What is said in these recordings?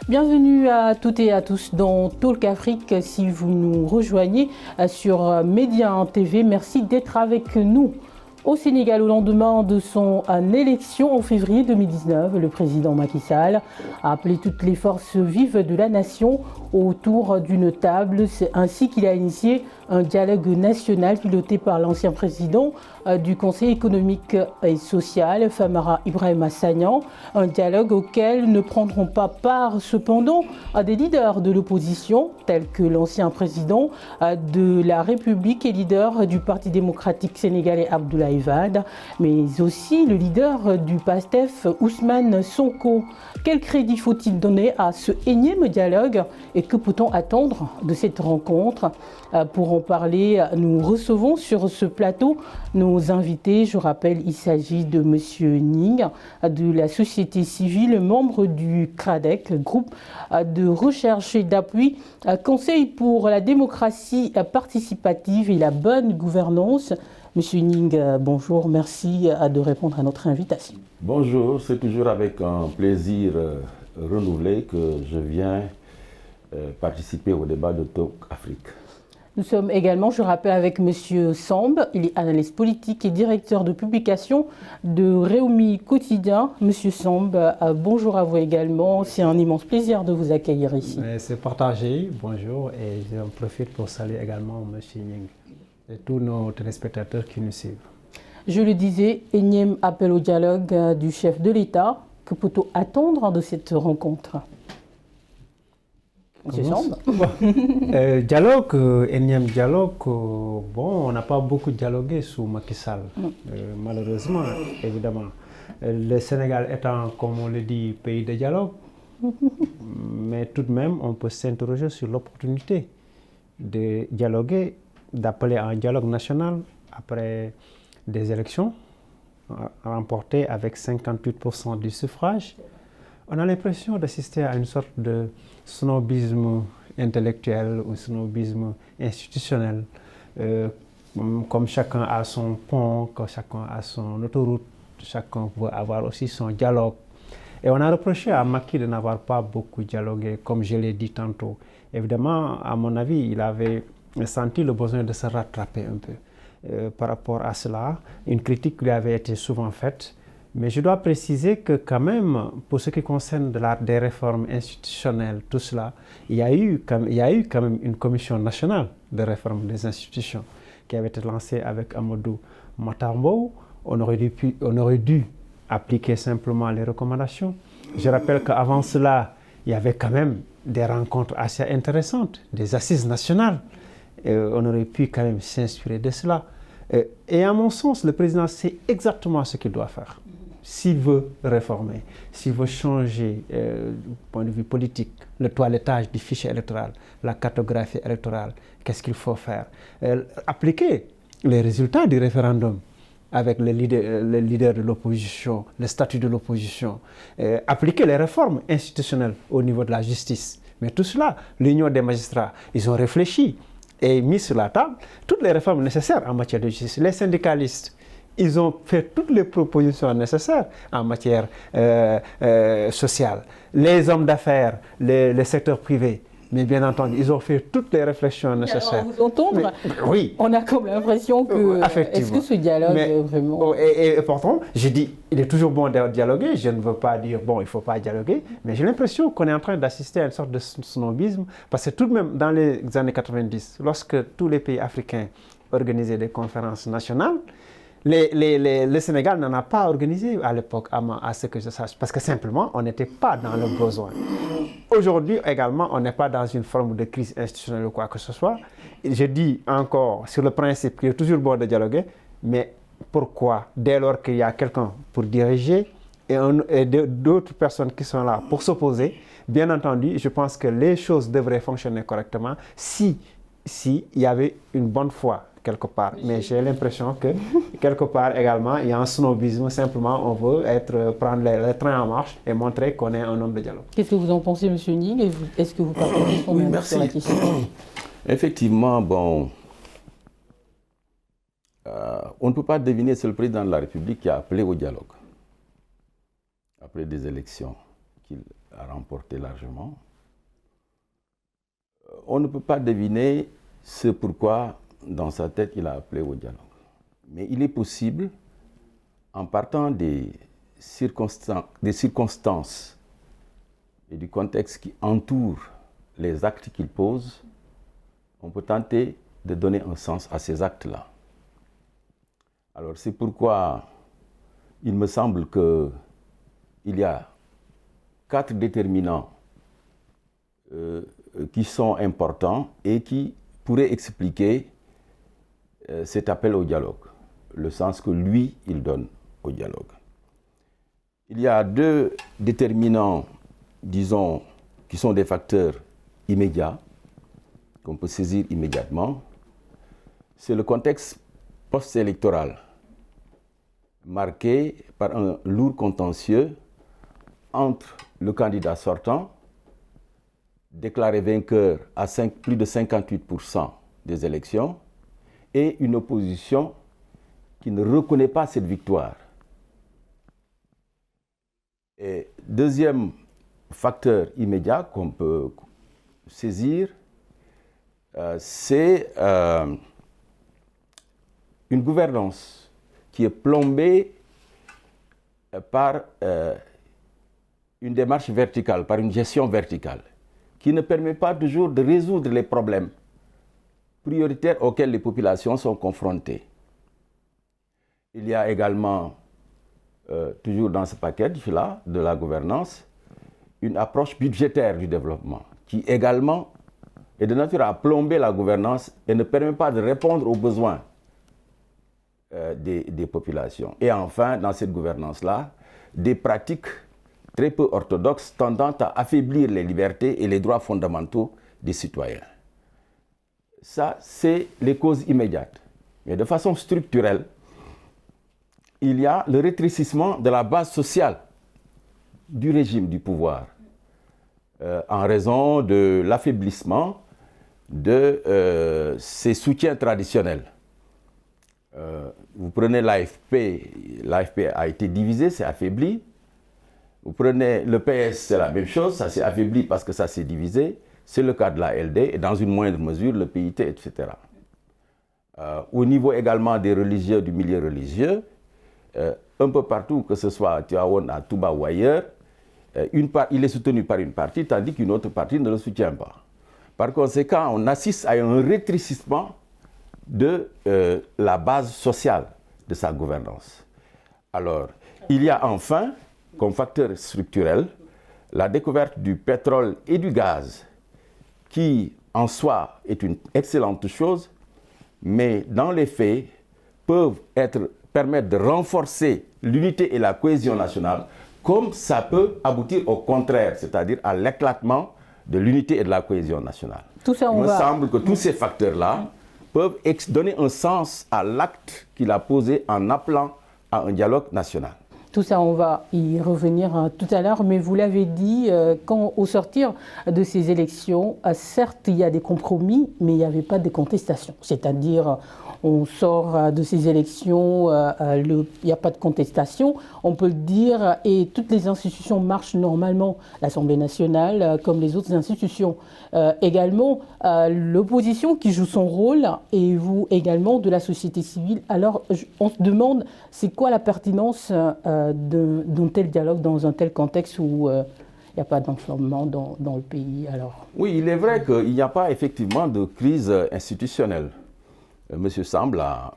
Bienvenue à toutes et à tous dans Talk Afrique. Si vous nous rejoignez sur Média TV, merci d'être avec nous. Au Sénégal, au lendemain de son élection en février 2019, le président Macky Sall a appelé toutes les forces vives de la nation autour d'une table. C'est ainsi qu'il a initié un dialogue national piloté par l'ancien président du Conseil économique et social, Famara Ibrahima Sagnan. Un dialogue auquel ne prendront pas part cependant des leaders de l'opposition, tels que l'ancien président de la République et leader du Parti démocratique sénégalais Abdoulaye Wade, mais aussi le leader du PASTEF, Ousmane Sonko. Quel crédit faut-il donner à ce énième dialogue et que peut-on attendre de cette rencontre? Pour en parler, nous recevons sur ce plateau nos invités. Je rappelle, il s'agit de M. Ning, de la société civile, membre du CRADEC, groupe de recherche et d'appui, Conseil pour la démocratie participative et la bonne gouvernance. Monsieur Ning, bonjour, merci de répondre à notre invitation. Bonjour, c'est toujours avec un plaisir renouvelé que je viens participer au débat de Talk Afrique. Nous sommes également, je rappelle, avec Monsieur Samb, il est analyste politique et directeur de publication de Réumi Quotidien. Monsieur Samb, bonjour à vous également, c'est un immense plaisir de vous accueillir ici. C'est partagé, bonjour, et j'en profite pour saluer également Monsieur Ning et tous nos téléspectateurs qui nous suivent. Je le disais, énième appel au dialogue du chef de l'État. Que peut-on attendre de cette rencontre? Monsieur Samb. Dialogue, énième dialogue, bon, on n'a pas beaucoup dialogué sous Macky Sall, malheureusement, évidemment. Le Sénégal étant, comme on le dit, pays de dialogue, mais tout de même, on peut s'interroger sur l'opportunité de dialoguer, d'appeler à un dialogue national après des élections remportées avec 58% du suffrage. On a l'impression d'assister à une sorte de snobisme intellectuel ou snobisme institutionnel. Comme chacun a son pont, comme chacun a son autoroute, chacun veut avoir aussi son dialogue. Et on a reproché à Macky de n'avoir pas beaucoup dialogué, comme je l'ai dit tantôt. Évidemment, à mon avis, il avait senti le besoin de se rattraper un peu. Par rapport à cela, une critique lui avait été souvent faite. Mais je dois préciser que quand même, pour ce qui concerne des réformes institutionnelles, tout cela, il y a eu quand même une commission nationale de réforme des institutions qui avait été lancée avec Amadou Matarmbo. On aurait dû appliquer simplement les recommandations. Je rappelle qu'avant cela, il y avait quand même des rencontres assez intéressantes, des assises nationales. On aurait pu quand même s'inspirer de cela. Et à mon sens, le président sait exactement ce qu'il doit faire. S'il veut réformer, s'il veut changer du point de vue politique, le toilettage du fichier électoral, la cartographie électorale, qu'est-ce qu'il faut faire? Appliquer les résultats du référendum avec le leader de l'opposition, le statut de l'opposition, appliquer les réformes institutionnelles au niveau de la justice. Mais tout cela, l'Union des magistrats, ils ont réfléchi et mis sur la table toutes les réformes nécessaires en matière de justice. Les syndicalistes, ils ont fait toutes les propositions nécessaires en matière sociale. Les hommes d'affaires, le secteur privé, mais bien entendu, ils ont fait toutes les réflexions nécessaires. Alors, à vous entendre, oui. On a comme l'impression que... Est-ce que ce dialogue est vraiment... Et pourtant, je dis, il est toujours bon de dialoguer. Je ne veux pas dire, bon, il ne faut pas dialoguer. Mais j'ai l'impression qu'on est en train d'assister à une sorte de snobisme. Parce que tout de même, dans les années 90, lorsque tous les pays africains organisaient des conférences nationales, le Sénégal n'en a pas organisé à l'époque, à ce que je sache, parce que simplement, on n'était pas dans le besoin. Aujourd'hui également, on n'est pas dans une forme de crise institutionnelle ou quoi que ce soit. Je dis encore, sur le principe qu'il est toujours bon de dialoguer, mais pourquoi, dès lors qu'il y a quelqu'un pour diriger et d'autres personnes qui sont là pour s'opposer, bien entendu, je pense que les choses devraient fonctionner correctement si y avait une bonne foi quelque part. Mais j'ai l'impression que quelque part également, il y a un snobisme. Simplement, on veut prendre le train en marche et montrer qu'on est un homme de dialogue. Qu'est-ce que vous en pensez, M. Ning? Est-ce que vous partagez son avis sur la question? Effectivement, bon, on ne peut pas deviner, c'est le président de la République qui a appelé au dialogue après des élections qu'il a remporté largement. On ne peut pas deviner ce pourquoi, dans sa tête, il a appelé au dialogue. Mais il est possible, en partant des circonstances et du contexte qui entoure les actes qu'il pose, on peut tenter de donner un sens à ces actes-là. Alors c'est pourquoi il me semble qu'il y a 4 déterminants qui sont importants et qui pourraient expliquer cet appel au dialogue, le sens que lui, il donne au dialogue. Il y a 2 déterminants, disons, qui sont des facteurs immédiats, qu'on peut saisir immédiatement. C'est le contexte post-électoral, marqué par un lourd contentieux entre le candidat sortant, déclaré vainqueur à plus de 58% des élections, et une opposition qui ne reconnaît pas cette victoire. Et deuxième facteur immédiat qu'on peut saisir, c'est une gouvernance qui est plombée par une démarche verticale, par une gestion verticale, qui ne permet pas toujours de résoudre les problèmes prioritaires auxquels les populations sont confrontées. Il y a également, toujours dans ce package-là de la gouvernance, une approche budgétaire du développement, qui également est de nature à plomber la gouvernance et ne permet pas de répondre aux besoins des populations. Et enfin, dans cette gouvernance-là, des pratiques très peu orthodoxes tendant à affaiblir les libertés et les droits fondamentaux des citoyens. Ça, c'est les causes immédiates. Mais de façon structurelle, il y a le rétrécissement de la base sociale du régime du pouvoir en raison de l'affaiblissement de ses soutiens traditionnels. Vous prenez l'AFP a été divisé, c'est affaibli. Vous prenez le PS, c'est la même chose, ça s'est affaibli parce que ça s'est divisé. C'est le cas de la LD et dans une moindre mesure le PIT, etc. Au niveau également des religieux, du milieu religieux, un peu partout, que ce soit à Tivaouane, à Touba ou ailleurs, il est soutenu par une partie, tandis qu'une autre partie ne le soutient pas. Par conséquent, on assiste à un rétrécissement de la base sociale de sa gouvernance. Alors, il y a enfin, comme facteur structurel, la découverte du pétrole et du gaz, qui en soi est une excellente chose, mais dans les faits peuvent permettre de renforcer l'unité et la cohésion nationale, comme ça peut aboutir au contraire, c'est-à-dire à l'éclatement de l'unité et de la cohésion nationale. Il me semble que tous ces facteurs-là peuvent donner un sens à l'acte qu'il a posé en appelant à un dialogue national. Tout ça, on va y revenir tout à l'heure, mais vous l'avez dit, au sortir de ces élections, certes, il y a des compromis, mais il n'y avait pas de contestation. C'est-à-dire, on sort de ces élections, il n'y a pas de contestation, on peut le dire, et toutes les institutions marchent normalement, l'Assemblée nationale comme les autres institutions. Également, l'opposition qui joue son rôle, et vous également, de la société civile. Alors, on se demande, c'est quoi la pertinence d'un tel dialogue dans un tel contexte où il n'y a pas d'enflammement dans le pays. Alors. Oui, il est vrai qu'il n'y a pas effectivement de crise institutionnelle. M. Samb l'a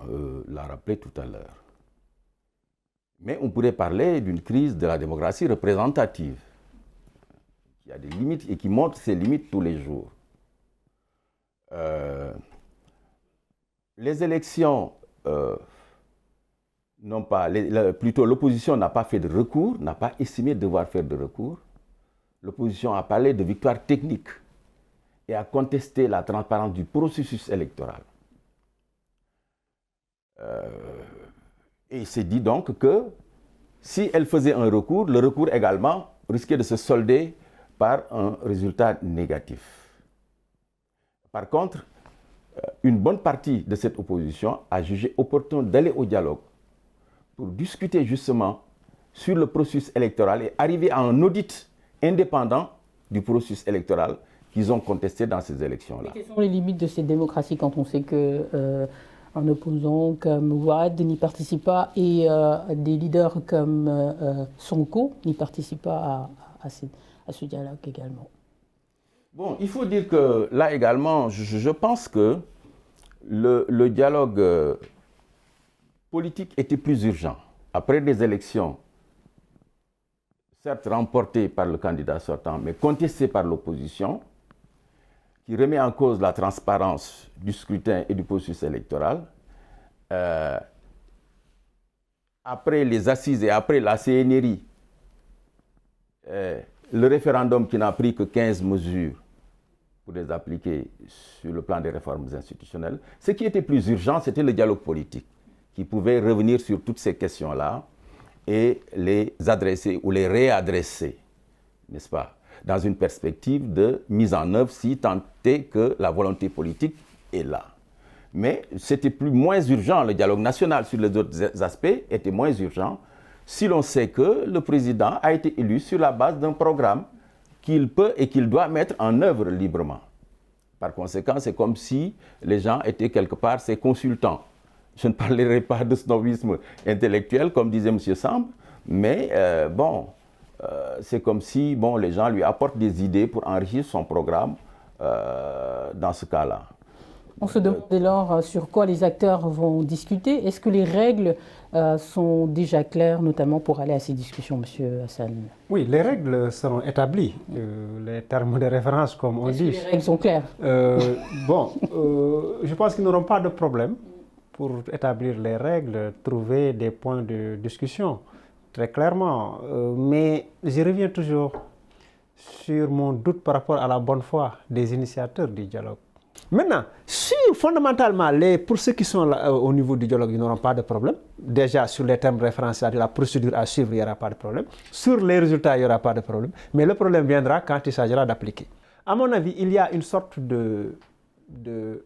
rappelé tout à l'heure. Mais on pourrait parler d'une crise de la démocratie représentative, qui a des limites et qui montre ses limites tous les jours. Les élections plutôt l'opposition n'a pas fait de recours, n'a pas estimé devoir faire de recours. L'opposition a parlé de victoire technique et a contesté la transparence du processus électoral. Et il s'est dit donc que si elle faisait un recours, le recours également risquait de se solder par un résultat négatif. Par contre, une bonne partie de cette opposition a jugé opportun d'aller au dialogue pour discuter justement sur le processus électoral et arriver à un audit indépendant du processus électoral qu'ils ont contesté dans ces élections-là. Quelles sont les limites de cette démocratie quand on sait qu'un opposant comme Ouad n'y participe pas et des leaders comme Sonko n'y participent pas à ce dialogue également? Bon, il faut dire que là également, je pense que le dialogue politique était plus urgent. Après des élections, certes remportées par le candidat sortant, mais contestées par l'opposition, qui remet en cause la transparence du scrutin et du processus électoral, après les assises et après la CNRI, le référendum qui n'a pris que 15 mesures pour les appliquer sur le plan des réformes institutionnelles, ce qui était plus urgent, c'était le dialogue politique, qui pouvait revenir sur toutes ces questions-là et les adresser ou les réadresser, n'est-ce pas, dans une perspective de mise en œuvre si tant est que la volonté politique est là. Mais c'était moins urgent, le dialogue national sur les autres aspects était moins urgent si l'on sait que le président a été élu sur la base d'un programme qu'il peut et qu'il doit mettre en œuvre librement. Par conséquent, c'est comme si les gens étaient quelque part ses consultants. Je ne parlerai pas de snobisme intellectuel, comme disait M. Samb, mais c'est comme si les gens lui apportent des idées pour enrichir son programme dans ce cas-là. On se demande dès lors sur quoi les acteurs vont discuter. Est-ce que les règles sont déjà claires, notamment pour aller à ces discussions, M. Hassan? Oui, les règles seront établies. Les termes de référence, comme on dit. Les règles sont claires. Je pense qu'ils n'auront pas de problème pour établir les règles, trouver des points de discussion, très clairement. Mais je reviens toujours sur mon doute par rapport à la bonne foi des initiateurs du dialogue. Maintenant, si fondamentalement, pour ceux qui sont là, au niveau du dialogue, ils n'auront pas de problème. Déjà, sur les termes référentiels de la procédure à suivre, il n'y aura pas de problème. Sur les résultats, il n'y aura pas de problème. Mais le problème viendra quand il s'agira d'appliquer. À mon avis, il y a une sorte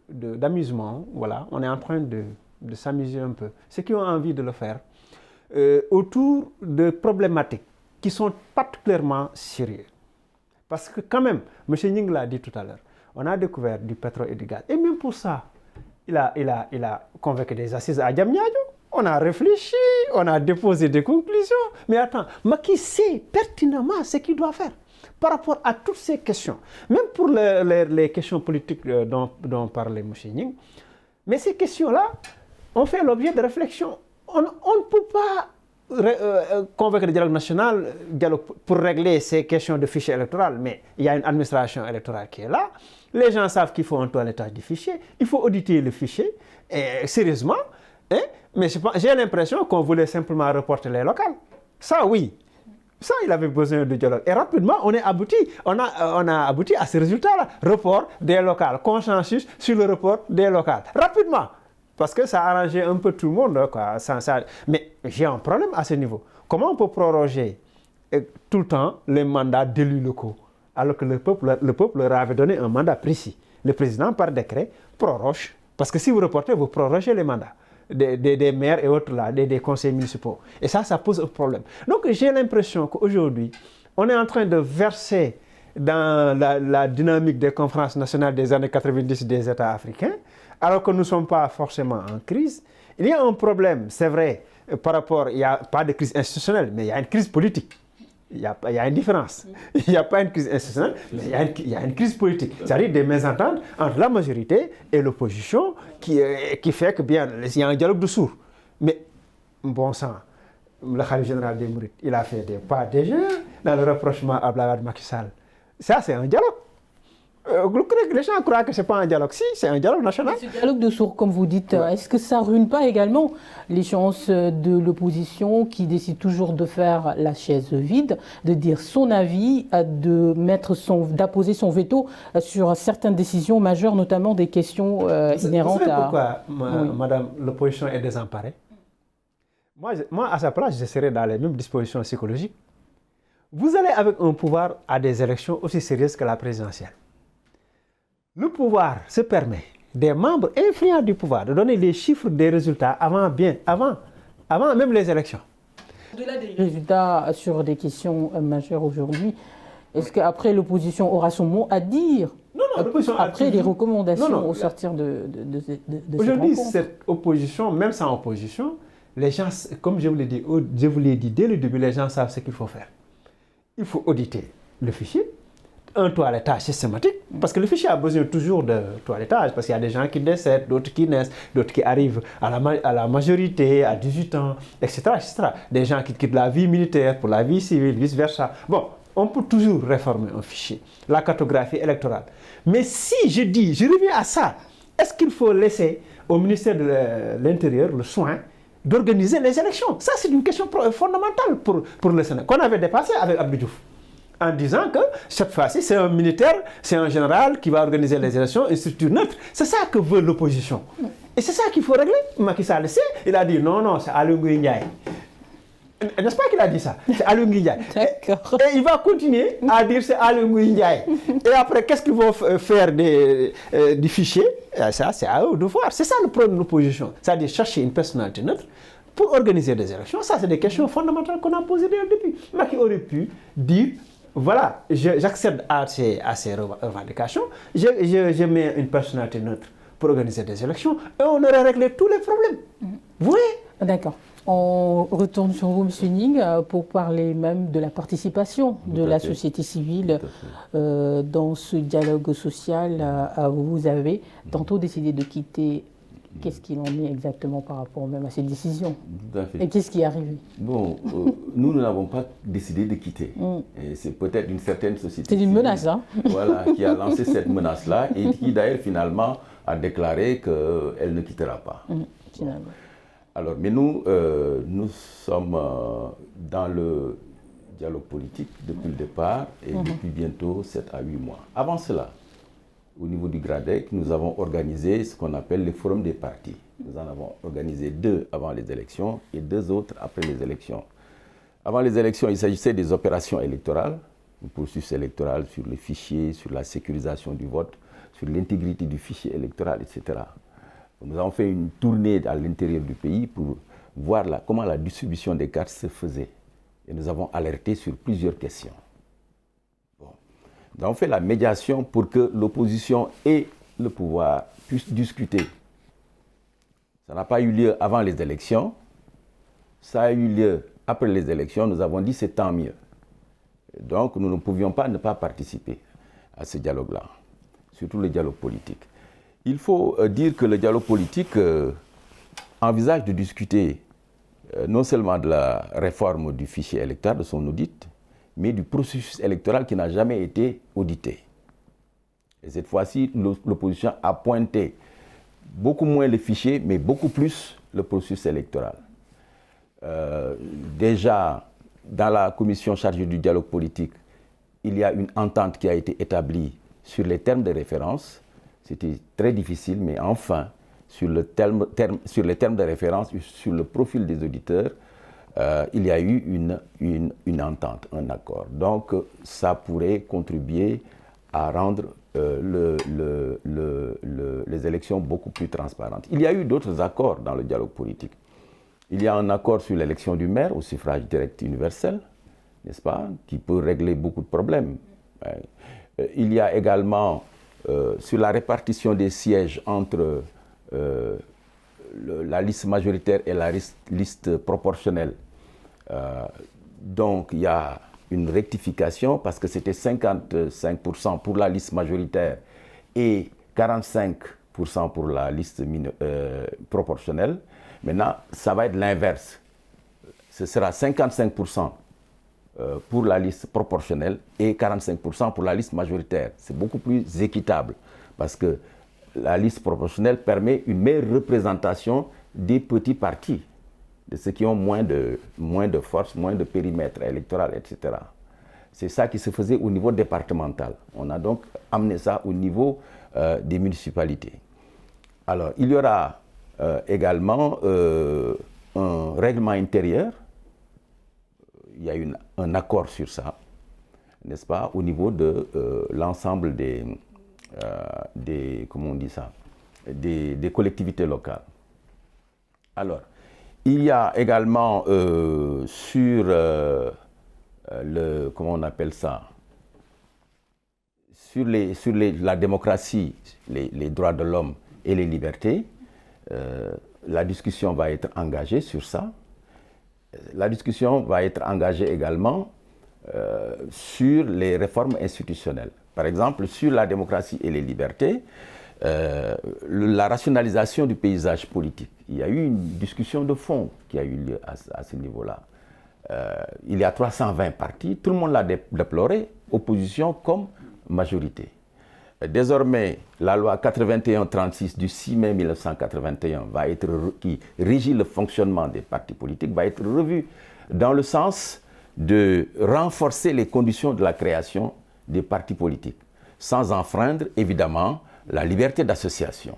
d'amusement. Voilà, on est en train de s'amuser un peu. Ceux qui ont envie de le faire, autour de problématiques qui sont particulièrement sérieuses. Parce que quand même, M. Ning l'a dit tout à l'heure, on a découvert du pétrole et du gaz. Et même pour ça, il a convoqué des assises à Diamniadio. On a réfléchi, on a déposé des conclusions. Mais attends, Macky sait pertinemment ce qu'il doit faire par rapport à toutes ces questions. Même pour les questions politiques dont parlait M. Ning. Mais ces questions-là ont fait l'objet de réflexions. On ne peut pas convaincre le dialogue national pour régler ces questions de fichier électoral, mais il y a une administration électorale qui est là. Les gens savent qu'il faut un toilettage du fichier. Il faut auditer le fichier, sérieusement. Mais j'ai l'impression qu'on voulait simplement reporter les locales. Ça, oui. Ça, il avait besoin de dialogue. Et rapidement, on a abouti à ce résultat-là. Report des locales. Consensus sur le report des locales. Rapidement. Parce que ça a arrangé un peu tout le monde, quoi. Mais j'ai un problème à ce niveau. Comment on peut proroger tout le temps les mandats d'élus locaux alors que le peuple leur avait donné un mandat précis? Le président, par décret, proroge. Parce que si vous reportez, vous prorogez les mandats des maires et autres, là, des conseils municipaux. Et ça pose un problème. Donc j'ai l'impression qu'aujourd'hui, on est en train de verser dans la dynamique des conférences nationales des années 90 des États africains, alors que nous ne sommes pas forcément en crise. Il y a un problème, c'est vrai, par rapport, il n'y a pas de crise institutionnelle, mais il y a une crise politique. Il y a une différence. Il n'y a pas une crise institutionnelle, mais il y a une crise politique. C'est-à-dire des mésententes entre la majorité et l'opposition qui fait que bien, il y a un dialogue de sourds. Mais, bon sang, le Khalife général des Mourides, il a fait des pas déjà dans le rapprochement à Abdoulaye Macky Sall. Ça, c'est un dialogue. Les gens croient que ce n'est pas un dialogue. Si, c'est un dialogue national. Ce dialogue de sourds, comme vous dites, est-ce que ça ne ruine pas également les chances de l'opposition qui décide toujours de faire la chaise vide, de dire son avis, d'apposer son veto sur certaines décisions majeures, notamment des questions inhérentes vous savez pourquoi, madame, l'opposition est désemparée? Moi, à sa place, je serais dans les mêmes dispositions psychologiques. Vous allez avec un pouvoir à des élections aussi sérieuses que la présidentielle. Le pouvoir se permet, des membres influents du pouvoir, de donner les chiffres des résultats avant même les élections. Au-delà des résultats sur des questions majeures aujourd'hui, Est-ce qu'après, l'opposition aura son mot à dire? Non, l'opposition après les recommandations au sortir de cette Aujourd'hui, rencontre. cette opposition, même sans opposition, les gens, comme je vous l'ai dit dès le début, les gens savent ce qu'il faut faire. Il faut auditer le fichier, un toilettage systématique, parce que le fichier a besoin toujours de toilettage, parce qu'il y a des gens qui décèdent, d'autres qui naissent, d'autres qui arrivent à la majorité, à 18 ans, etc., etc. Des gens qui quittent la vie militaire pour la vie civile, vice-versa. Bon, on peut toujours réformer un fichier, la cartographie électorale. Mais si je reviens à ça, est-ce qu'il faut laisser au ministère de l'Intérieur le soin d'organiser les élections? Ça, c'est une question fondamentale pour le Sénégal, qu'on avait dépassé avec Abdou Diouf, en disant que cette fois-ci, c'est un militaire, c'est un général qui va organiser les élections, une structure neutre. C'est ça que veut l'opposition. Et c'est ça qu'il faut régler. Macky Sall sait, il a dit non, c'est Aly Ngouille Ndiaye. N'est-ce pas qu'il a dit ça? C'est Aly Ngouille Ndiaye. D'accord. Et il va continuer à dire c'est Aly Ngouille Ndiaye. Et après, qu'est-ce qu'ils vont faire du fichier? Ça, c'est à eux de voir. C'est ça le problème de l'opposition. C'est-à-dire chercher une personnalité neutre pour organiser des élections. Ça, c'est des questions fondamentales qu'on a posées dès le début. Macky aurait pu dire, voilà, j'accède à ces revendications, je mets une personnalité neutre pour organiser des élections et on aurait réglé tous les problèmes. Vous voyez? D'accord. On retourne sur vous, M. Ning, pour parler même de la participation de la société civile dans ce dialogue social. Vous avez tantôt décidé de quitter. Qu'est-ce qu'il en est exactement par rapport même à ces décisions? Tout à fait. Et qu'est-ce qui est arrivé? Bon, nous n'avons pas décidé de quitter. Et c'est peut-être une certaine société C'est une civile, menace, hein? Voilà, qui a lancé cette menace-là et qui d'ailleurs finalement a déclaré qu'elle ne quittera pas. Finalement. Alors, mais nous, nous sommes dans le dialogue politique depuis le départ et depuis bientôt 7 à 8 mois. Avant cela, au niveau du GRADEC, nous avons organisé ce qu'on appelle les forums des partis. Nous en avons organisé 2 avant les élections et 2 autres après les élections. Avant les élections, il s'agissait des opérations électorales, une processus électoral sur les fichiers, sur la sécurisation du vote, sur l'intégrité du fichier électoral, etc. Nous avons fait une tournée à l'intérieur du pays pour voir comment la distribution des cartes se faisait. Et nous avons alerté sur plusieurs questions. Nous avons fait la médiation pour que l'opposition et le pouvoir puissent discuter. Ça n'a pas eu lieu avant les élections. Ça a eu lieu après les élections. Nous avons dit c'est tant mieux. Donc nous ne pouvions pas ne pas participer à ce dialogue-là, surtout le dialogue politique. Il faut dire que le dialogue politique envisage de discuter non seulement de la réforme du fichier électoral, de son audit, mais du processus électoral qui n'a jamais été audité. Et cette fois-ci, l'opposition a pointé beaucoup moins le fichier, mais beaucoup plus le processus électoral. Déjà, dans la commission chargée du dialogue politique, il y a une entente qui a été établie sur les termes de référence. C'était très difficile, mais enfin, sur les termes de référence, sur le profil des auditeurs, il y a eu une entente, un accord. Donc, ça pourrait contribuer à rendre les élections beaucoup plus transparentes. Il y a eu d'autres accords dans le dialogue politique. Il y a un accord sur l'élection du maire au suffrage direct universel, n'est-ce pas, qui peut régler beaucoup de problèmes. Il y a également sur la répartition des sièges entre la liste majoritaire et la liste proportionnelle. Donc il y a une rectification parce que c'était 55% pour la liste majoritaire et 45% pour la liste proportionnelle. Maintenant, ça va être l'inverse. Ce sera 55% pour la liste proportionnelle et 45% pour la liste majoritaire. C'est beaucoup plus équitable parce que la liste proportionnelle permet une meilleure représentation des petits partis, de ceux qui ont moins de force, moins de périmètre électoral, etc. C'est ça qui se faisait au niveau départemental. On a donc amené ça au niveau des municipalités. Alors, il y aura également un règlement intérieur. Il y a un accord sur ça, n'est-ce pas, au niveau de l'ensemble comment on dit ça, des collectivités locales. Alors, il y a également sur comment on appelle ça, sur la démocratie, les droits de l'homme et les libertés, la discussion va être engagée sur ça. La discussion va être engagée également sur les réformes institutionnelles. Par exemple, sur la démocratie et les libertés, la rationalisation du paysage politique. Il y a eu une discussion de fond qui a eu lieu à ce niveau-là. Il y a 320 partis, tout le monde l'a déploré, opposition comme majorité. Désormais, la loi 81-36 du 6 mai 1981, qui régit le fonctionnement des partis politiques, va être revue dans le sens de renforcer les conditions de la création des partis politiques, sans enfreindre évidemment la liberté d'association.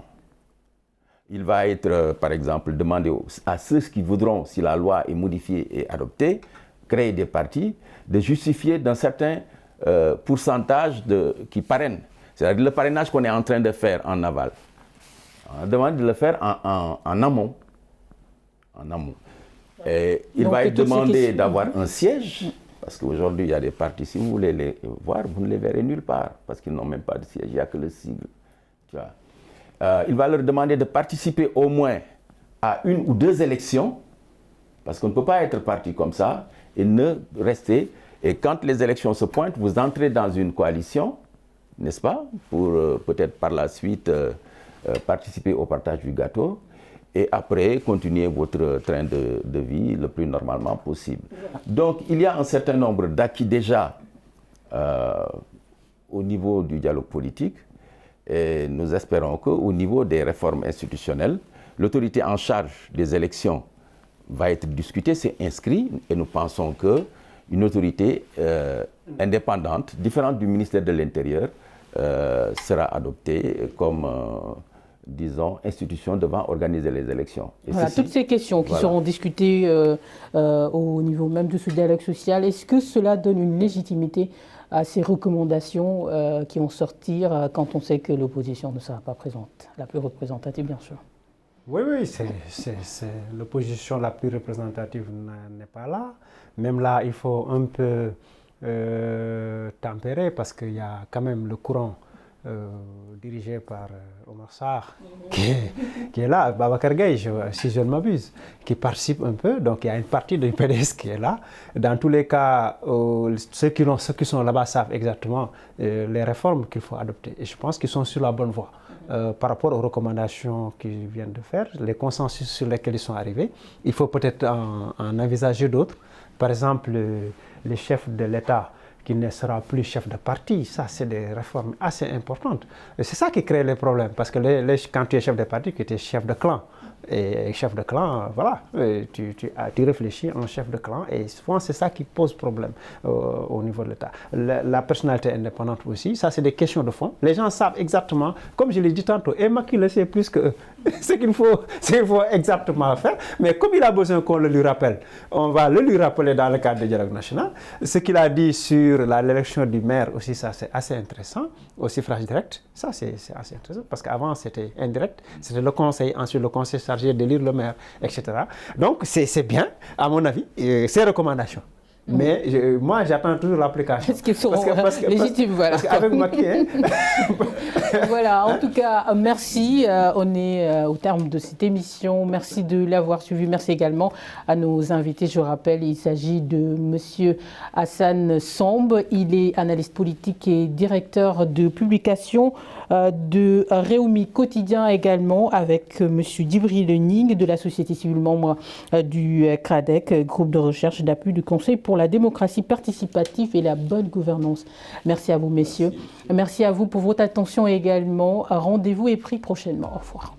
Il va être, par exemple, demandé à ceux qui voudront, si la loi est modifiée et adoptée, créer des partis, de justifier d'un certain pourcentage qui parrainent. C'est-à-dire le parrainage qu'on est en train de faire en aval. On demande de le faire en amont. En amont. Et il va être demandé d'avoir un siège, parce qu'aujourd'hui, il y a des partis, si vous voulez les voir, vous ne les verrez nulle part, parce qu'ils n'ont même pas de siège, il n'y a que le sigle. Tu vois. Il va leur demander de participer au moins à 1 ou 2 élections, parce qu'on ne peut pas être parti comme ça, et ne rester. Et quand les élections se pointent, vous entrez dans une coalition, n'est-ce pas, pour peut-être par la suite participer au partage du gâteau et après continuer votre train de vie le plus normalement possible. Donc il y a un certain nombre d'acquis déjà au niveau du dialogue politique et nous espérons qu'au niveau des réformes institutionnelles, l'autorité en charge des élections va être discutée, c'est inscrit et nous pensons qu'une autorité indépendante, différente du ministère de l'Intérieur, sera adoptée comme, disons, institution devant organiser les élections. Et voilà, toutes ces questions qui seront discutées au niveau même de ce dialogue social, est-ce que cela donne une légitimité à ces recommandations qui vont sortir quand on sait que l'opposition ne sera pas présente, la plus représentative bien sûr? Oui, l'opposition la plus représentative n'est pas là. Même là, il faut un peu tempérer parce qu'il y a quand même le courant dirigé par Omar Sarr qui est là, Babacar Gaye, si je ne m'abuse, qui participe un peu. Donc il y a une partie du PDS qui est là. Dans tous les cas, ceux qui sont là-bas savent exactement les réformes qu'il faut adopter. Et je pense qu'ils sont sur la bonne voie. Par rapport aux recommandations qu'ils viennent de faire, les consensus sur lesquels ils sont arrivés, il faut peut-être en envisager d'autres. Par exemple, les chefs de l'État qui ne sera plus chef de parti, ça c'est des réformes assez importantes. Et c'est ça qui crée les problèmes, parce que quand tu es chef de parti, tu es chef de clan. Et chef de clan, voilà, tu réfléchis en chef de clan et souvent c'est ça qui pose problème au niveau de l'État. La personnalité indépendante aussi, ça c'est des questions de fond. Les gens savent exactement, comme je l'ai dit tantôt, et Macky le sait plus que eux, ce qu'il faut exactement faire. Mais comme il a besoin qu'on le lui rappelle, on va le lui rappeler dans le cadre du dialogue national. Ce qu'il a dit sur l'élection du maire aussi, ça c'est assez intéressant, au suffrage direct, ça c'est assez intéressant, parce qu'avant c'était indirect, c'était le conseil, ensuite le conseil d'élire le maire, etc. Donc c'est bien, à mon avis, ces recommandations. Mais moi, j'attends toujours l'application. Est-ce qu'ils seront légitimes, voilà. Parce qu'avec Macky, hein. Voilà, en tout cas, merci. On est au terme de cette émission. Merci de l'avoir suivi. Merci également à nos invités. Je rappelle, il s'agit de M. Hassan Samb. Il est analyste politique et directeur de publication de Rewmi Quotidien également, avec M. Djibril Ning de la société civile, membre du CRADEC, groupe de recherche d'appui du Conseil pour la démocratie participative et la bonne gouvernance. Merci à vous, messieurs. Merci à vous pour votre attention également. Rendez-vous est pris prochainement. Au revoir.